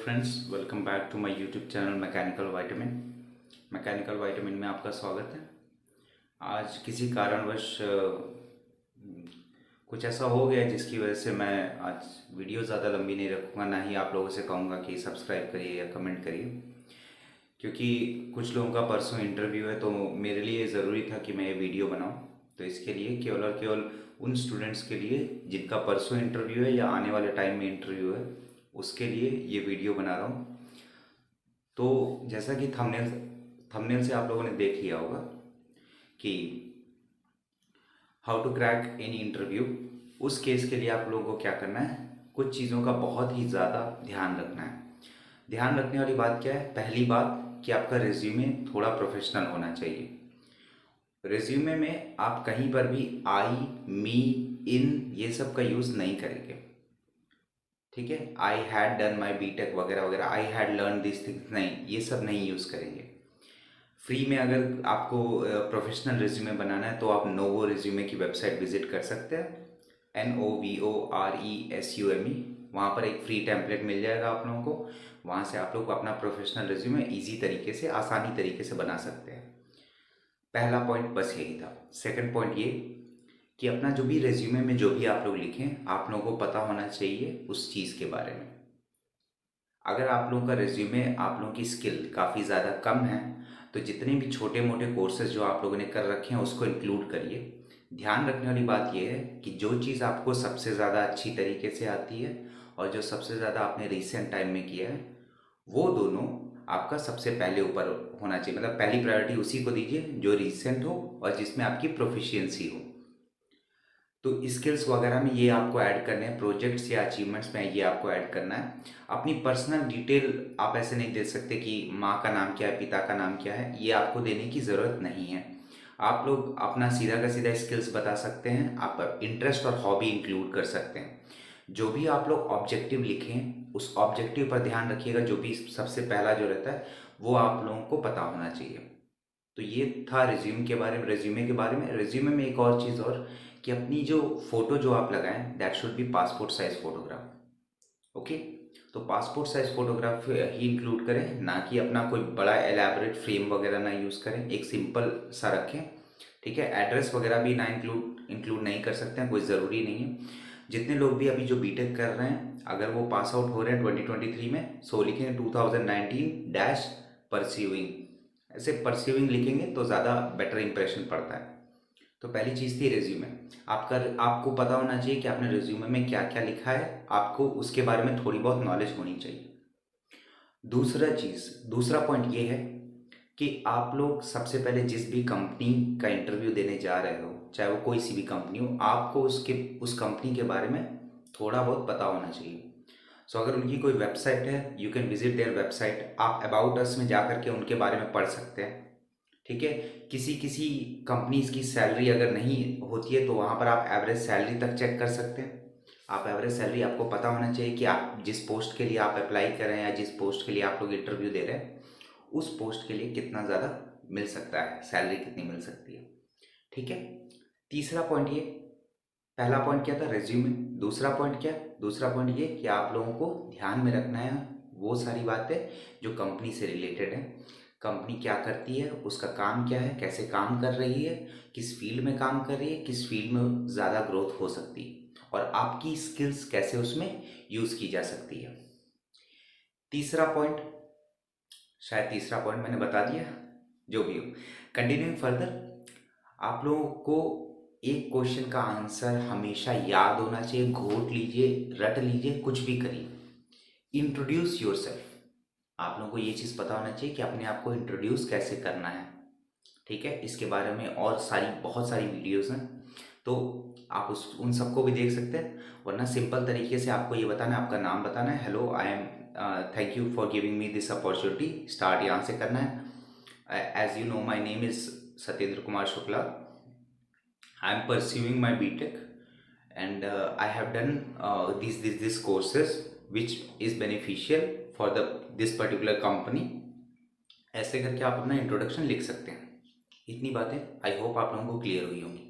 Friends, welcome back to my YouTube channel mechanical vitamin में आपका स्वागत है। आज किसी कारणवश कुछ ऐसा हो गया जिसकी वजह से मैं आज वीडियो ज़्यादा लंबी नहीं रखूँगा, ना ही आप लोगों से कहूँगा कि सब्सक्राइब करिए या कमेंट करिए, क्योंकि कुछ लोगों का परसों इंटरव्यू है तो मेरे लिए ज़रूरी था कि मैं ये वीडियो बनाऊँ। तो इसके लिए केवल और केवल उन स्टूडेंट्स के लिए जिनका परसों इंटरव्यू है या आने वाले टाइम में इंटरव्यू है, उसके लिए ये वीडियो बना रहा हूँ। तो जैसा कि थंबनेल से आप लोगों ने देख लिया होगा कि how to crack any interview, उस केस के लिए आप लोगों को क्या करना है, कुछ चीज़ों का बहुत ही ज़्यादा ध्यान रखना है। ध्यान रखने वाली बात क्या है? पहली बात कि आपका रिज्यूमे थोड़ा प्रोफेशनल होना चाहिए। रिज्यूमे में आप कहीं पर भी आई, मी, इन ये सब का यूज़ नहीं करेंगे, ठीक है। I had done my BTech वगैरह वगैरह, I had learn this things, नहीं, ये सब नहीं यूज़ करेंगे। फ्री में अगर आपको प्रोफेशनल रिज्यूमे बनाना है तो आप नोवो रिज्यूमे की वेबसाइट विजिट कर सकते हैं, NOVORESUME। वहाँ पर एक फ्री टेम्पलेट मिल जाएगा आप लोगों को। वहाँ से आप लोग अपना प्रोफेशनल रिज्यूमे ईजी तरीके से, आसानी तरीके से बना सकते हैं। पहला पॉइंट बस यही था। सेकंड पॉइंट ये कि अपना जो भी रिज्यूमे में जो भी आप लोग लिखें, आप लोगों को पता होना चाहिए उस चीज़ के बारे में। अगर आप लोगों का रिज्यूमे, आप लोगों की स्किल काफ़ी ज़्यादा कम है, तो जितने भी छोटे मोटे कोर्सेज जो आप लोगों ने कर रखे हैं उसको इंक्लूड करिए। ध्यान रखने वाली बात यह है कि जो चीज़ आपको सबसे ज़्यादा अच्छी तरीके से आती है और जो सबसे ज़्यादा आपने रिसेंट टाइम में किया है, वो दोनों आपका सबसे पहले ऊपर होना चाहिए। मतलब पहली प्रायोरिटी उसी को दीजिए जो रिसेंट हो और जिसमें आपकी प्रोफिशिएंसी हो। तो स्किल्स वगैरह में ये आपको ऐड करने हैं, प्रोजेक्ट्स या अचीवमेंट्स में ये आपको ऐड करना है। अपनी पर्सनल डिटेल आप ऐसे नहीं दे सकते कि माँ का नाम क्या है, पिता का नाम क्या है, ये आपको देने की ज़रूरत नहीं है। आप लोग अपना सीधा का सीधा स्किल्स बता सकते हैं, आप इंटरेस्ट और हॉबी इंक्लूड कर सकते हैं। जो भी आप लोग ऑब्जेक्टिव लिखें, उस ऑब्जेक्टिव पर ध्यान रखिएगा। जो भी सबसे पहला जो रहता है वो आप लोगों को पता होना चाहिए। तो ये था रिज्यूमे के बारे में। रिज्यूमे में एक और चीज़ और, कि अपनी जो फ़ोटो जो आप लगाएं, that should be passport size photograph. Okay, तो पासपोर्ट साइज फ़ोटोग्राफ ही इंक्लूड करें, ना कि अपना कोई बड़ा एलैबोरेट फ्रेम वगैरह ना यूज़ करें। एक सिंपल सा रखें, ठीक है। एड्रेस वगैरह भी ना इंक्लूड नहीं कर सकते हैं, कोई ज़रूरी नहीं है। जितने लोग भी अभी जो बीटेक कर रहे हैं, अगर वो पास आउट हो रहे हैं 2023 में, सो लिखेंगे 2019 डैश परस्यूइंग। ऐसे परस्यूइंग लिखेंगे तो ज़्यादा बेटर इंप्रेशन पड़ता है। तो पहली चीज़ थी रिज्यूमे। आपको पता होना चाहिए कि आपने रिज्यूमे में क्या क्या लिखा है, आपको उसके बारे में थोड़ी बहुत नॉलेज होनी चाहिए। दूसरा पॉइंट ये है कि आप लोग सबसे पहले जिस भी कंपनी का इंटरव्यू देने जा रहे हो, चाहे वो कोई सी भी कंपनी हो, आपको उस कंपनी के बारे में थोड़ा बहुत पता होना चाहिए। सो अगर उनकी कोई वेबसाइट है, you can visit their website. आप अबाउट अस में जा करके उनके बारे में पढ़ सकते हैं, ठीक है। किसी किसी कंपनीज की सैलरी अगर नहीं होती है तो वहाँ पर आप एवरेज सैलरी तक चेक कर सकते हैं। आप एवरेज सैलरी, आपको पता होना चाहिए कि आप जिस पोस्ट के लिए आप अप्लाई कर रहे हैं या जिस पोस्ट के लिए आप लोग इंटरव्यू दे रहे हैं, उस पोस्ट के लिए कितना ज़्यादा मिल सकता है, सैलरी कितनी मिल सकती है, ठीक है। तीसरा पॉइंट ये, पहला पॉइंट क्या था? रिज्यूमे। दूसरा पॉइंट क्या? दूसरा पॉइंट ये कि आप लोगों को ध्यान में रखना है वो सारी बातें जो कंपनी से रिलेटेड है। कंपनी क्या करती है, उसका काम क्या है, कैसे काम कर रही है, किस फील्ड में काम कर रही है, किस फील्ड में ज़्यादा ग्रोथ हो सकती है, और आपकी स्किल्स कैसे उसमें यूज़ की जा सकती है। तीसरा पॉइंट, शायद तीसरा पॉइंट मैंने बता दिया, जो भी हो। कंटिन्यूइंग फर्दर, आप लोगों को एक क्वेश्चन का आंसर हमेशा याद होना चाहिए। घोट लीजिए, रट लीजिए, कुछ भी करिए। Introduce yourself. आप लोगों को ये चीज़ पता होना चाहिए कि अपने आप को इंट्रोड्यूस कैसे करना है, ठीक है। इसके बारे में और बहुत सारी वीडियोस हैं, तो आप उन सबको भी देख सकते हैं। वरना सिंपल तरीके से आपको ये बताना है, आपका नाम बताना है, hello I am, thank you for giving me this opportunity, start यहाँ से करना है। As you know my name is Satyendra Kumar Shukla, I am pursuing my BTech and I have done these courses which is beneficial for this particular company। ऐसे करके आप अपना introduction लिख सकते हैं। इतनी बातें आई होप आप लोगों को क्लियर हुई होंगी।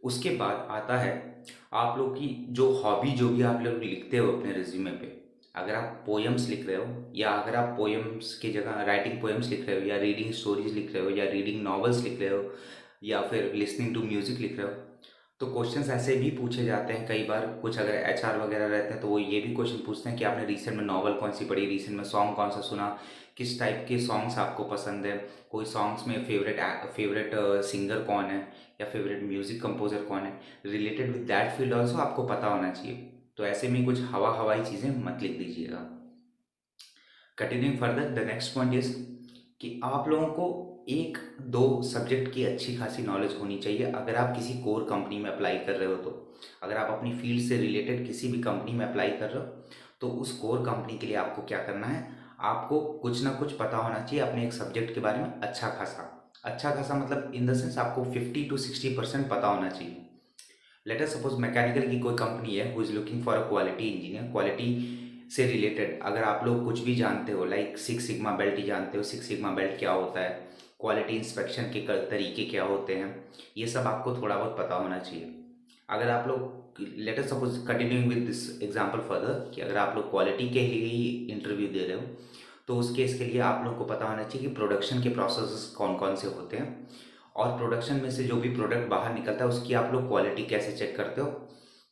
उसके बाद आता है आप लोग की जो हॉबी, जो भी आप लोग लिखते हो अपने रिज्यूमे पे। अगर आप पोएम्स लिख रहे हो या अगर आप पोएम्स की जगह राइटिंग पोएम्स लिख रहे हो या रीडिंग स्टोरीज लिख रहे हो या रीडिंग नॉवेल्स लिख रहे हो या फिर लिसनिंग टू म्यूजिक लिख रहे हो, तो क्वेश्चंस ऐसे भी पूछे जाते हैं कई बार। कुछ अगर एचआर वगैरह रहते हैं तो वो ये भी क्वेश्चन पूछते हैं कि आपने रिसेंट में नॉवल कौन सी पढ़ी, रिसेंट में सॉन्ग कौन सा सुना, किस टाइप के सॉन्ग्स आपको पसंद है, कोई सॉन्ग्स में फेवरेट सिंगर कौन है या फेवरेट म्यूजिक कंपोजर कौन है, related with that field also आपको पता होना चाहिए। तो ऐसे में कुछ हवाई चीज़ें मत लिख दीजिएगा। Continuing further, the next point is कि आप लोगों को एक दो सब्जेक्ट की अच्छी खासी नॉलेज होनी चाहिए अगर आप किसी कोर कंपनी में अप्लाई कर रहे हो। तो अगर आप अपनी फील्ड से रिलेटेड किसी भी कंपनी में अप्लाई कर रहे हो तो उस कोर कंपनी के लिए आपको क्या करना है, आपको कुछ ना कुछ पता होना चाहिए अपने एक सब्जेक्ट के बारे में। अच्छा खासा मतलब इन द सेंस आपको 50 to 60% पता होना चाहिए। लेट अस सपोज मैकेनिकल की कोई कंपनी है who is looking for a quality engineer, quality से रिलेटेड अगर आप लोग कुछ भी जानते हो, लाइक सिक्स सिग्मा बेल्ट ही जानते हो, सिक्स सिग्मा बेल्ट क्या होता है, क्वालिटी इंस्पेक्शन के तरीके क्या होते हैं, ये सब आपको थोड़ा बहुत पता होना चाहिए। अगर आप लोग let us suppose continuing with this example further कि अगर आप लोग क्वालिटी के लिए ही इंटरव्यू दे रहे हो तो उस केस के लिए आप लोग को पता होना चाहिए कि प्रोडक्शन के प्रोसेस कौन कौन से होते हैं और प्रोडक्शन में से जो भी प्रोडक्ट बाहर निकलता है उसकी आप लोग क्वालिटी कैसे चेक करते हो,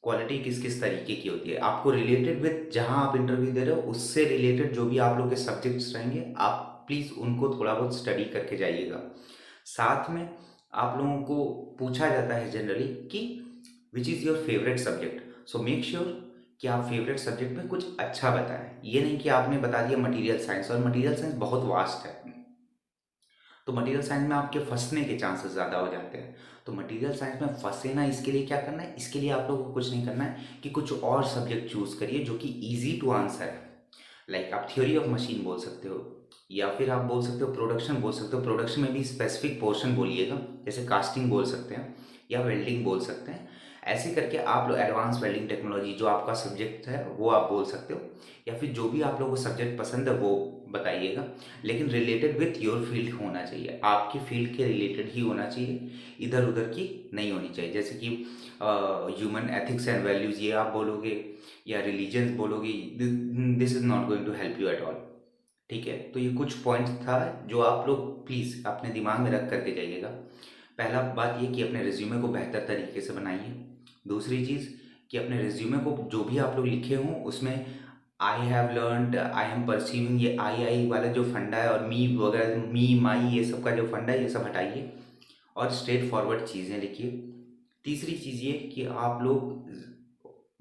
क्वालिटी किस किस तरीके की होती है। आपको रिलेटेड विद जहां आप इंटरव्यू दे रहे हो उससे रिलेटेड जो भी आप लोग के सब्जेक्ट्स रहेंगे आप प्लीज़ उनको थोड़ा बहुत स्टडी करके जाइएगा। साथ में आप लोगों को पूछा जाता है जनरली कि which is your favourite subject, so make sure कि आप फेवरेट सब्जेक्ट में कुछ अच्छा बताएं। ये नहीं कि आपने बता दिया मटेरियल साइंस, और मटेरियल साइंस बहुत वास्ट है तो मटेरियल साइंस में आपके फंसने के चांसेस ज़्यादा हो जाते हैं। तो मटेरियल साइंस में फंसे ना, इसके लिए क्या करना है, इसके लिए आप लोगों को कुछ नहीं करना है कि कुछ और सब्जेक्ट चूज़ करिए जो कि ईजी टू आंसर है। लाइक आप थ्योरी ऑफ मशीन बोल सकते हो या फिर आप बोल सकते हो प्रोडक्शन बोल सकते हो। प्रोडक्शन में भी स्पेसिफिक पोर्शन बोलिएगा, जैसे कास्टिंग बोल सकते हैं या वेल्डिंग बोल सकते हैं। ऐसे करके आप लोग एडवांस वेल्डिंग टेक्नोलॉजी जो आपका सब्जेक्ट है वो आप बोल सकते हो, या फिर जो भी आप लोगों को सब्जेक्ट पसंद है वो बताइएगा, लेकिन रिलेटेड विथ योर फील्ड होना चाहिए, आपकी फील्ड के रिलेटेड ही होना चाहिए, इधर उधर की नहीं होनी चाहिए। जैसे कि ह्यूमन एथिक्स एंड वैल्यूज़ ये आप बोलोगे या रिलीजन्स बोलोगे, this is not going to help you at all. ठीक है, तो ये कुछ पॉइंट्स था जो आप लोग प्लीज़ अपने दिमाग में रख करके जाइएगा। पहला बात ये कि अपने रिज्यूमे को बेहतर तरीके से बनाइए। दूसरी चीज़ कि अपने रिज्यूमे को जो भी आप लोग लिखे हों उसमें I have learned, I am perceiving, ये आई वाला जो फंडा है और मी वगैरह, मी माई ये सब का जो फंडा है ये सब हटाइए और स्ट्रेट फॉरवर्ड चीज़ें लिखिए। तीसरी चीज़ ये कि आप लोग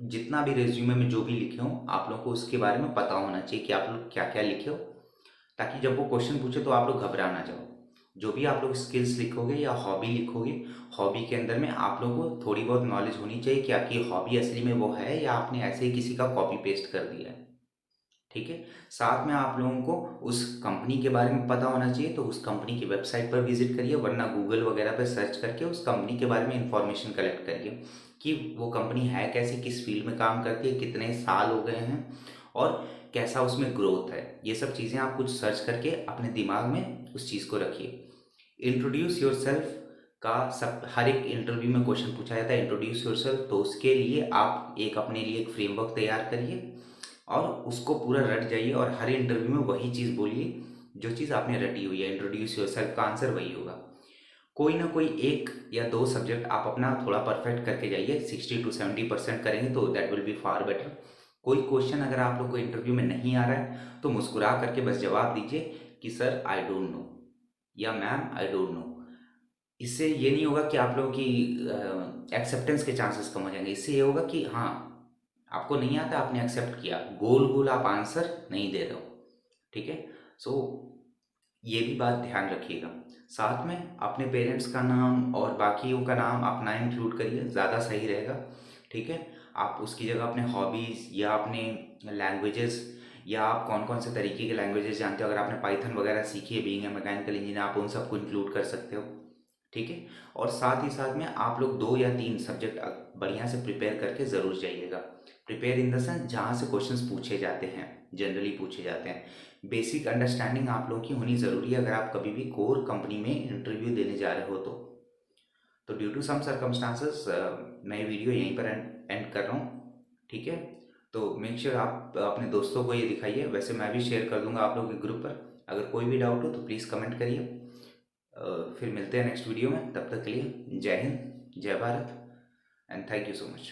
जितना भी रिज्यूमे में जो भी लिखे हों आप लोग को उसके बारे में पता होना चाहिए कि आप लोग क्या क्या लिखे हो, ताकि जब वो क्वेश्चन पूछे तो आप लोग घबरा ना जाओ। जो भी आप लोग स्किल्स लिखोगे या हॉबी लिखोगे, हॉबी के अंदर में आप लोगों को थोड़ी बहुत नॉलेज होनी चाहिए कि आपकी हॉबी असली में वो है या आपने ऐसे ही किसी का कॉपी पेस्ट कर दिया है। ठीक है, साथ में आप लोगों को उस कंपनी के बारे में पता होना चाहिए, तो उस कंपनी की वेबसाइट पर विजिट करिए, वरना गूगल वगैरह पर सर्च करके उस कंपनी के बारे में इंफॉर्मेशन कलेक्ट करिए कि वो कंपनी है कैसी, किस फील्ड में काम करती है, कितने साल हो गए हैं और कैसा उसमें ग्रोथ है। ये सब चीज़ें आप कुछ सर्च करके अपने दिमाग में उस चीज़ को रखिए। इंट्रोड्यूस योर सेल्फ का सब हर एक इंटरव्यू में क्वेश्चन पूछा जाता है, इंट्रोड्यूस योर सेल्फ, तो उसके लिए आप एक अपने लिए एक फ्रेमवर्क तैयार करिए और उसको पूरा रट जाइए और हर इंटरव्यू में वही चीज़ बोलिए जो चीज़ आपने रटी हुई है। इंट्रोड्यूस योर सेल्फ का आंसर वही होगा। कोई ना कोई एक या दो सब्जेक्ट आप अपना थोड़ा परफेक्ट करके जाइए, 60 to 70% करेंगे तो that will be far better. कोई क्वेश्चन अगर आप लोग को इंटरव्यू में नहीं आ रहा है तो मुस्कुरा करके बस जवाब दीजिए कि सर आई डोंट नो या मैम आई डोंट नो। इससे ये नहीं होगा कि आप लोगों की एक्सेप्टेंस के चांसेस कम हो जाएंगे, इससे ये होगा कि हाँ आपको नहीं आता, आपने एक्सेप्ट किया, गोल गोल आप आंसर नहीं दे रहे हो। ठीक है, सो ये भी बात ध्यान रखिएगा। साथ में अपने पेरेंट्स का नाम और बाकियों का नाम अपना इंक्लूड करिए, ज़्यादा सही रहेगा। ठीक है, आप उसकी जगह अपने हॉबीज़ या अपने लैंग्वेजेस या आप कौन कौन से तरीके के लैंग्वेजेस जानते हो, अगर आपने पाइथन वगैरह सीखी है बीइंग ए मैकेनिकल इंजीनियर, आप उन सबको इंक्लूड कर सकते हो। ठीक है, और साथ ही साथ में आप लोग 2 या 3 सब्जेक्ट बढ़िया से प्रिपेयर करके ज़रूर जाइएगा। प्रिपेयर इन द सेंस जहाँ से क्वेश्चंस पूछे जाते हैं, जनरली पूछे जाते हैं। बेसिक अंडरस्टैंडिंग आप लोगों की होनी ज़रूरी है अगर आप कभी भी कोर कंपनी में इंटरव्यू देने जा रहे हो तो ड्यू टू सम सर्कमस्टांसेस मैं वीडियो यहीं पर एंड कर रहा हूँ। ठीक है, तो मेक श्योर आप अपने दोस्तों को ये दिखाइए। वैसे मैं भी शेयर कर दूंगा आप लोगों के ग्रुप पर। अगर कोई भी डाउट हो तो प्लीज़ कमेंट करिए। फिर मिलते हैं नेक्स्ट वीडियो में। तब तक के लिए जय हिंद, जय Bharat, and thank you so much.